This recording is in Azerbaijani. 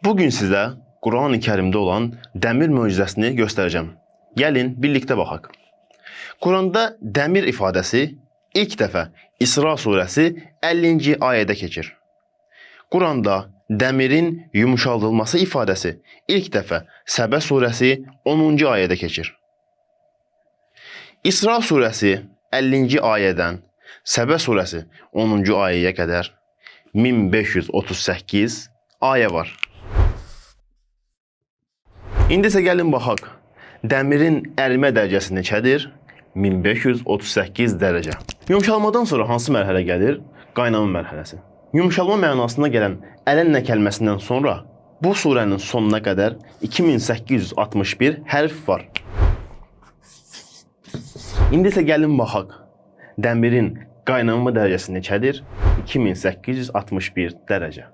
Bugün sizə Quran-ı Kərimdə olan dəmir möcüzəsini göstərəcəm. Gəlin birlikdə baxaq. Quranda dəmir ifadəsi ilk dəfə İsra surəsi 50-ci ayədə keçir. Quranda dəmirin yumuşaldılması ifadəsi ilk dəfə Səbə surəsi 10-cu ayədə keçir. İsra surəsi 50-ci ayədən Səbə surəsi 10-cu ayəyə qədər 1538 ayə var. İndi isə gəlin baxaq. Dəmirin ərimə dərəcəsi neçədir? 1538 dərəcə. Yumşalmadan sonra hansı mərhələ gəlir? Qaynama mərhələsi. Yumşalma mənasına gələn ələnlə kəlməsindən sonra bu surənin sonuna qədər 2861 hərf var. İndi isə gəlin baxaq. Dəmirin qaynama dərəcəsi neçədir? 2861 dərəcə.